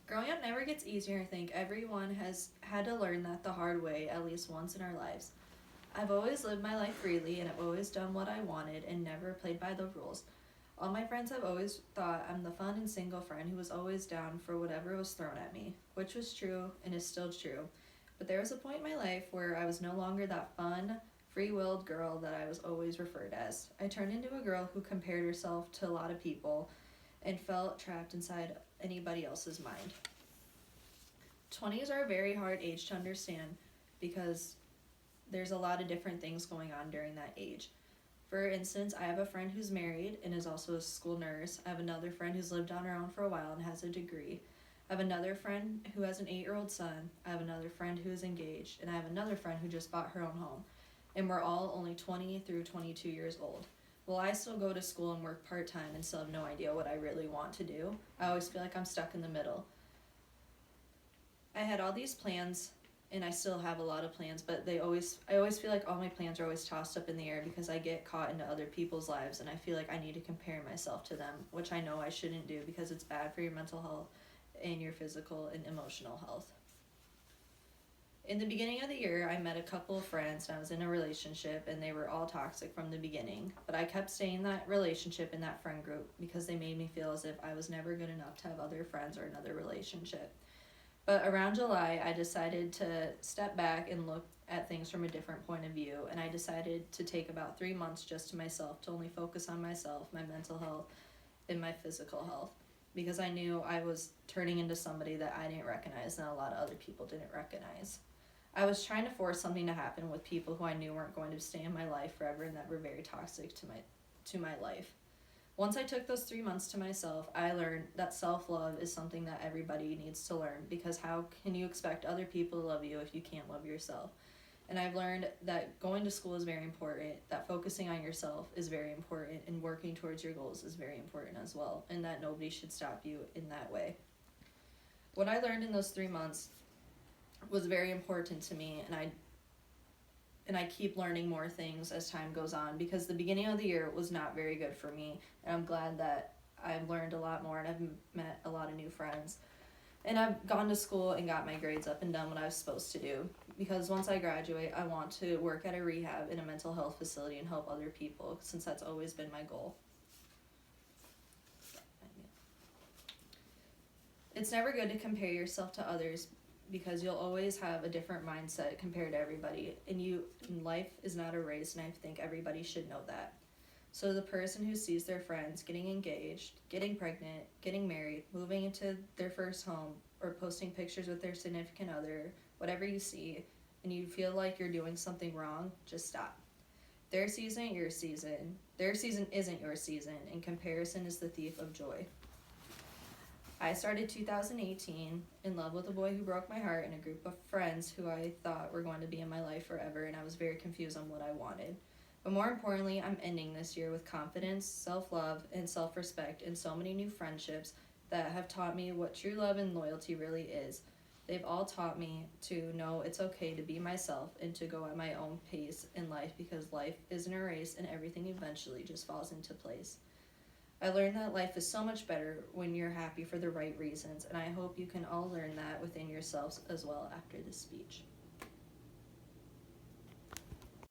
Growing up never gets easier. I think everyone has had to learn that the hard way at least once in our lives. I've always lived my life freely and I've always done what I wanted and never played by the rules. All my friends have always thought I'm the fun and single friend who was always down for whatever was thrown at me, which was true and is still true. But there was a point in my life where I was no longer that fun, free willed girl that I was always referred as. I turned into a girl who compared herself to a lot of people and felt trapped inside anybody else's mind. 20s are a very hard age to understand because there's a lot of different things going on during that age. For instance, I have a friend who's married and is also a school nurse. I have another friend who's lived on her own for a while and has a degree. I have another friend who has an 8-year-old son. I have another friend who is engaged. And I have another friend who just bought her own home. And we're all only 20 through 22 years old. Well, I still go to school and work part-time and still have no idea what I really want to do. I always feel like I'm stuck in the middle. I had all these plans and I still have a lot of plans, but I always feel like all my plans are always tossed up in the air because I get caught into other people's lives and I feel like I need to compare myself to them, which I know I shouldn't do because it's bad for your mental health and your physical and emotional health. In the beginning of the year, I met a couple of friends and I was in a relationship and they were all toxic from the beginning, but I kept staying in that relationship in that friend group because they made me feel as if I was never good enough to have other friends or another relationship. But around July, I decided to step back and look at things from a different point of view. And I decided to take about 3 months just to myself to only focus on myself, my mental health, and my physical health. Because I knew I was turning into somebody that I didn't recognize and a lot of other people didn't recognize. I was trying to force something to happen with people who I knew weren't going to stay in my life forever and that were very toxic to my life. Once I took those 3 months to myself, I learned that self-love is something that everybody needs to learn because how can you expect other people to love you if you can't love yourself? And I've learned that going to school is very important, that focusing on yourself is very important, and working towards your goals is very important as well, and that nobody should stop you in that way. What I learned in those 3 months was very important to me, and I keep learning more things as time goes on because the beginning of the year was not very good for me, and I'm glad that I've learned a lot more and I've met a lot of new friends. And I've gone to school and got my grades up and done what I was supposed to do because once I graduate, I want to work at a rehab in a mental health facility and help other people since that's always been my goal. It's never good to compare yourself to others because you'll always have a different mindset compared to everybody, and life is not a race, and I think everybody should know that. So the person who sees their friends getting engaged, getting pregnant, getting married, moving into their first home, or posting pictures with their significant other, whatever you see, and you feel like you're doing something wrong, just stop. Their season ain't your season. Their season isn't your season, and comparison is the thief of joy. I started 2018 in love with a boy who broke my heart and a group of friends who I thought were going to be in my life forever, and I was very confused on what I wanted. But more importantly, I'm ending this year with confidence, self-love, and self-respect, and so many new friendships that have taught me what true love and loyalty really is. They've all taught me to know it's okay to be myself and to go at my own pace in life because life isn't a race and everything eventually just falls into place. I learned that life is so much better when you're happy for the right reasons, and I hope you can all learn that within yourselves as well after this speech.